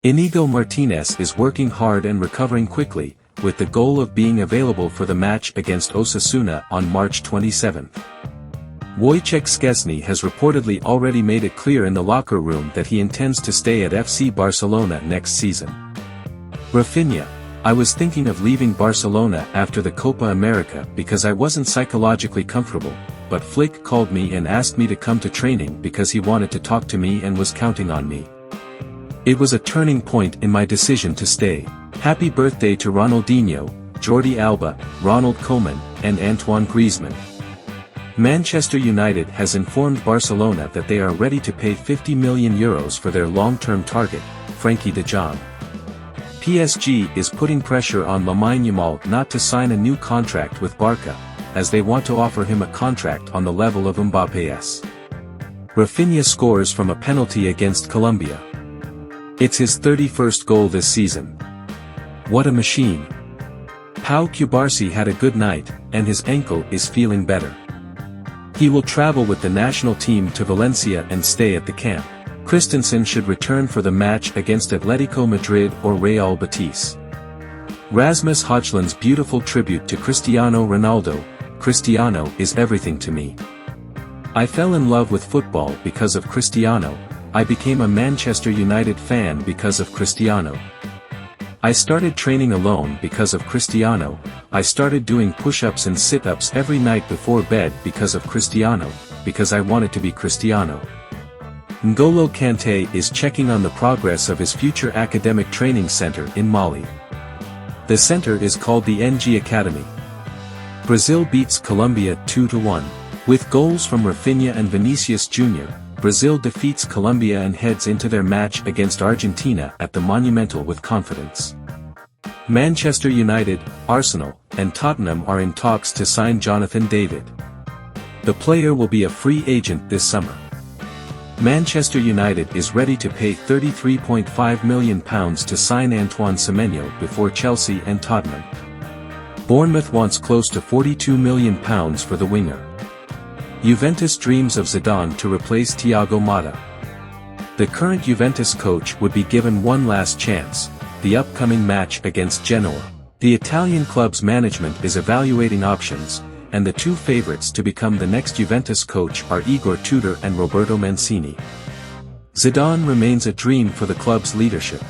Inigo Martinez is working hard and recovering quickly, with the goal of being available for the match against Osasuna on March 27. Wojciech Szczesny has reportedly already made it clear in the locker room that he intends to stay at FC Barcelona next season. Raphinha: I was thinking of leaving Barcelona after the Copa America because I wasn't psychologically comfortable, but Flick called me and asked me to come to training because he wanted to talk to me and was counting on me. It was a turning point in my decision to stay. Happy birthday to Ronaldinho, Jordi Alba, Ronald Koeman, and Antoine Griezmann. Manchester United has informed Barcelona that they are ready to pay €50 million for their long-term target, Frenkie De Jong. PSG is putting pressure on Lamine Yamal not to sign a new contract with Barca, as they want to offer him a contract on the level of Mbappé's. Raphinha scores from a penalty against Colombia. It's his 31st goal this season. What a machine. Pau Cubarsí had a good night, and his ankle is feeling better. He will travel with the national team to Valencia and stay at the camp. Christensen should return for the match against Atletico Madrid or Real Betis. Rasmus Højlund's beautiful tribute to Cristiano Ronaldo: Cristiano is everything to me. I fell in love with football because of Cristiano. I became a Manchester United fan because of Cristiano. I started training alone because of Cristiano. I started doing push-ups and sit-ups every night before bed because of Cristiano, because I wanted to be Cristiano. N'Golo Kanté is checking on the progress of his future academic training center in Mali. The center is called the NG Academy. Brazil beats Colombia 2-1. With goals from Raphinha and Vinicius Jr., Brazil defeats Colombia and heads into their match against Argentina at the Monumental with confidence. Manchester United, Arsenal, and Tottenham are in talks to sign Jonathan David. The player will be a free agent this summer. Manchester United is ready to pay £33.5 million to sign Antoine Semenyo before Chelsea and Tottenham. Bournemouth wants close to £42 million for the winger. Juventus dreams of Zidane to replace Thiago Motta. The current Juventus coach would be given one last chance: the upcoming match against Genoa. The Italian club's management is evaluating options, and the two favorites to become the next Juventus coach are Igor Tudor and Roberto Mancini. Zidane remains a dream for the club's leadership.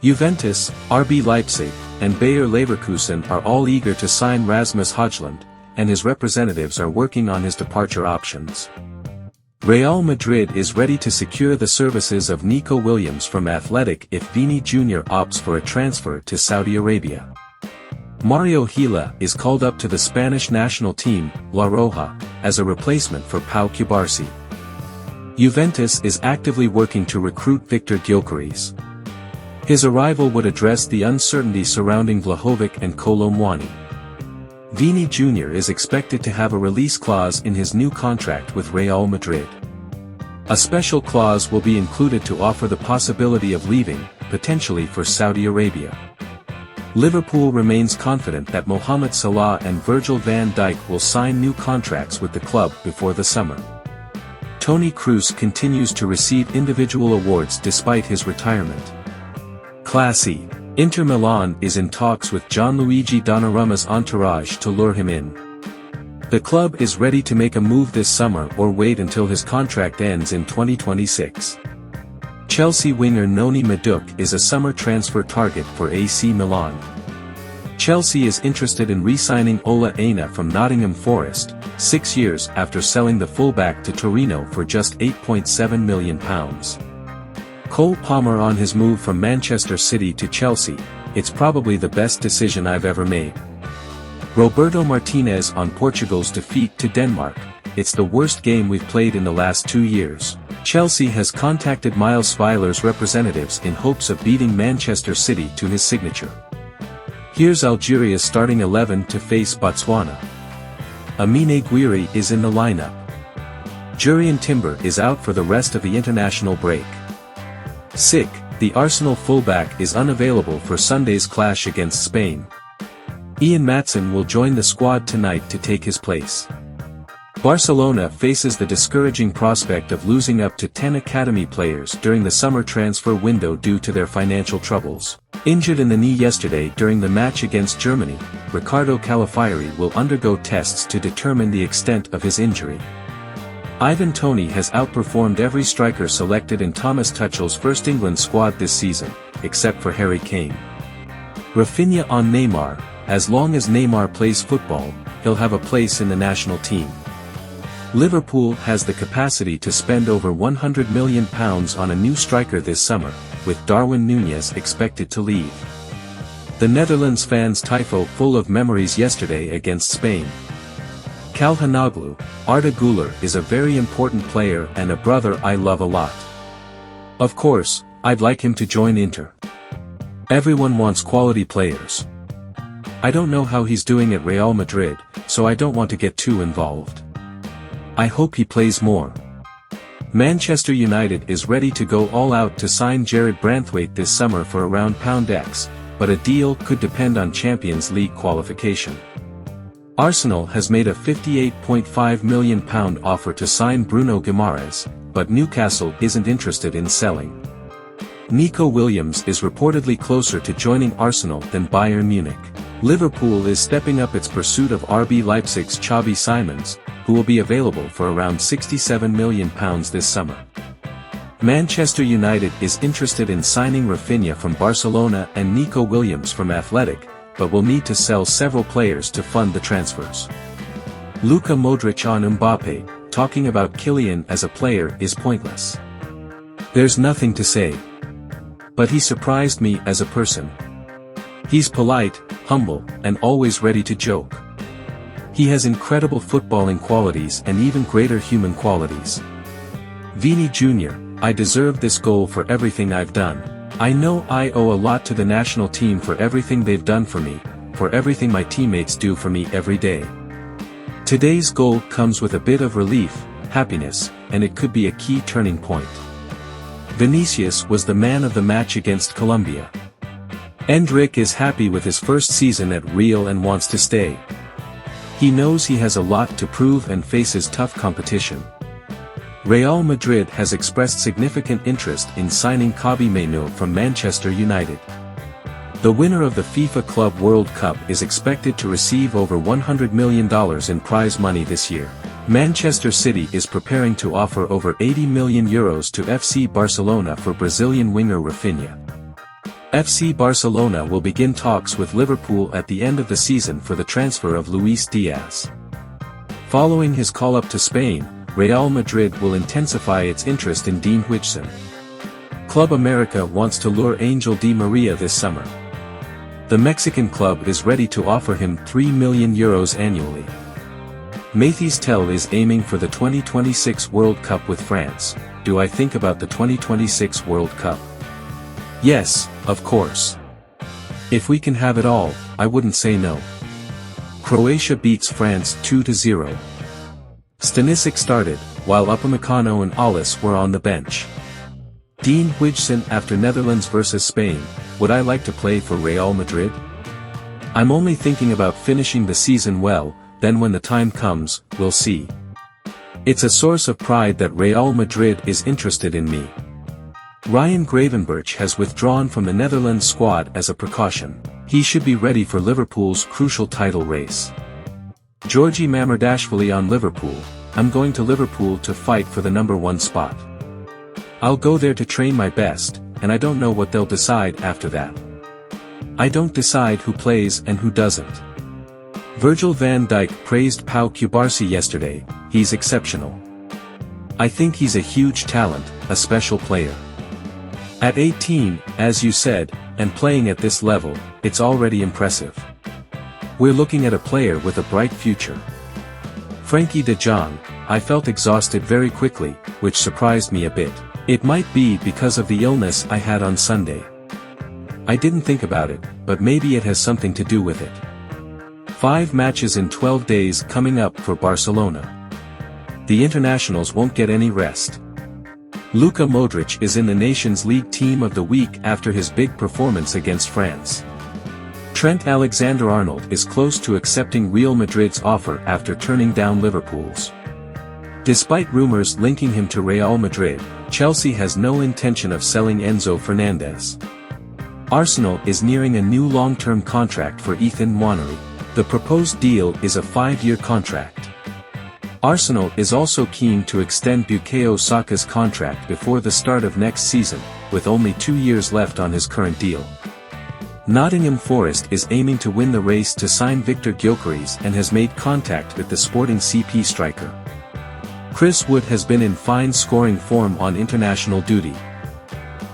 Juventus, RB Leipzig, and Bayer Leverkusen are all eager to sign Rasmus Højlund, and his representatives are working on his departure options. Real Madrid is ready to secure the services of Nico Williams from Athletic if Vini Jr opts for a transfer to Saudi Arabia. Mario Gila is called up to the Spanish national team, La Roja, as a replacement for Pau Cubarsí. Juventus is actively working to recruit Victor Gyökeres. His arrival would address the uncertainty surrounding Vlahovic and Kolo Muani. Vini Jr is expected to have a release clause in his new contract with Real Madrid. A special clause will be included to offer the possibility of leaving, potentially for Saudi Arabia. Liverpool remains confident that Mohamed Salah and Virgil van Dijk will sign new contracts with the club before the summer. Toni Kroos continues to receive individual awards despite his retirement. Class E. Inter Milan is in talks with Gianluigi Donnarumma's entourage to lure him in. The club is ready to make a move this summer or wait until his contract ends in 2026. Chelsea winger Noni Madueke is a summer transfer target for AC Milan. Chelsea is interested in re-signing Ola Aina from Nottingham Forest, 6 years after selling the fullback to Torino for just £8.7 million. Cole Palmer on his move from Manchester City to Chelsea: it's probably the best decision I've ever made. Roberto Martinez on Portugal's defeat to Denmark: it's the worst game we've played in the last 2 years. Chelsea has contacted Miles Sviler's representatives in hopes of beating Manchester City to his signature. Here's Algeria's starting 11 to face Botswana. Amine Gouiri is in the lineup. Jurrien Timber is out for the rest of the international break. Sick, the Arsenal fullback is unavailable for Sunday's clash against Spain. Ian Maatsen will join the squad tonight to take his place. Barcelona faces the discouraging prospect of losing up to 10 academy players during the summer transfer window due to their financial troubles. Injured in the knee yesterday during the match against Germany, Ricardo Calafiori will undergo tests to determine the extent of his injury. Ivan Toney has outperformed every striker selected in Thomas Tuchel's first England squad this season, except for Harry Kane. Raphinha on Neymar: as long as Neymar plays football, he'll have a place in the national team. Liverpool has the capacity to spend over £100 million on a new striker this summer, with Darwin Núñez expected to leave. The Netherlands fans' tifo full of memories yesterday against Spain. Calhanoglu: Arda Güler is a very important player and a brother I love a lot. Of course, I'd like him to join Inter. Everyone wants quality players. I don't know how he's doing at Real Madrid, so I don't want to get too involved. I hope he plays more. Manchester United is ready to go all out to sign Jared Branthwaite this summer for around £X, but a deal could depend on Champions League qualification. Arsenal has made a £58.5 million offer to sign Bruno Guimaraes, but Newcastle isn't interested in selling. Nico Williams is reportedly closer to joining Arsenal than Bayern Munich. Liverpool is stepping up its pursuit of RB Leipzig's Xavi Simons, who will be available for around £67 million this summer. Manchester United is interested in signing Raphinha from Barcelona and Nico Williams from Athletic, but will need to sell several players to fund the transfers. Luka Modric on Mbappe: talking about Kylian as a player is pointless. There's nothing to say. But he surprised me as a person. He's polite, humble, and always ready to joke. He has incredible footballing qualities and even greater human qualities. Vini Jr: I deserve this goal for everything I've done. I know I owe a lot to the national team for everything they've done for me, for everything my teammates do for me every day. Today's goal comes with a bit of relief, happiness, and it could be a key turning point. Vinicius was the man of the match against Colombia. Endrick is happy with his first season at Real and wants to stay. He knows he has a lot to prove and faces tough competition. Real Madrid has expressed significant interest in signing Kobbie Mainoo from Manchester United. The winner of the FIFA Club World Cup is expected to receive over $100 million in prize money this year. Manchester City is preparing to offer over €80 million to FC Barcelona for Brazilian winger Raphinha. FC Barcelona will begin talks with Liverpool at the end of the season for the transfer of Luis Diaz. Following his call-up to Spain, Real Madrid will intensify its interest in Dean Huijsen. Club America wants to lure Angel Di Maria this summer. The Mexican club is ready to offer him €3 million annually. Mathys Tel is aiming for the 2026 World Cup with France. Do I think about the 2026 World Cup? Yes, of course. If we can have it all, I wouldn't say no. Croatia beats France 2-0. Stanisic started, while Upamecano and Ollis were on the bench. Dean Huijsen after Netherlands vs Spain: would I like to play for Real Madrid? I'm only thinking about finishing the season well, then when the time comes, we'll see. It's a source of pride that Real Madrid is interested in me. Ryan Gravenberch has withdrawn from the Netherlands squad as a precaution. He should be ready for Liverpool's crucial title race. Georgi Mamardashvili on Liverpool: I'm going to Liverpool to fight for the #1 spot. I'll go there to train my best, and I don't know what they'll decide after that. I don't decide who plays and who doesn't. Virgil van Dijk praised Pau Cubarsí yesterday: he's exceptional. I think he's a huge talent, a special player. At 18, as you said, and playing at this level, it's already impressive. We're looking at a player with a bright future. Frenkie De Jong: I felt exhausted very quickly, which surprised me a bit. It might be because of the illness I had on Sunday. I didn't think about it, but maybe it has something to do with it. 5 matches in 12 days coming up for Barcelona. The internationals won't get any rest. Luka Modric is in the Nations League Team of the Week after his big performance against France. Trent Alexander-Arnold is close to accepting Real Madrid's offer after turning down Liverpool's. Despite rumors linking him to Real Madrid, Chelsea has no intention of selling Enzo Fernandez. Arsenal is nearing a new long-term contract for Ethan Nwaneri. The proposed deal is a 5-year contract. Arsenal is also keen to extend Bukayo Saka's contract before the start of next season, with only 2 years left on his current deal. Nottingham Forest is aiming to win the race to sign Victor Gyökeres and has made contact with the Sporting CP striker. Chris Wood has been in fine scoring form on international duty.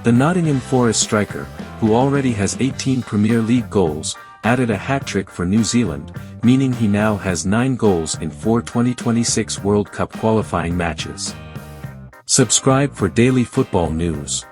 The Nottingham Forest striker, who already has 18 Premier League goals, added a hat-trick for New Zealand, meaning he now has 9 goals in 4 2026 World Cup qualifying matches. Subscribe for daily football news.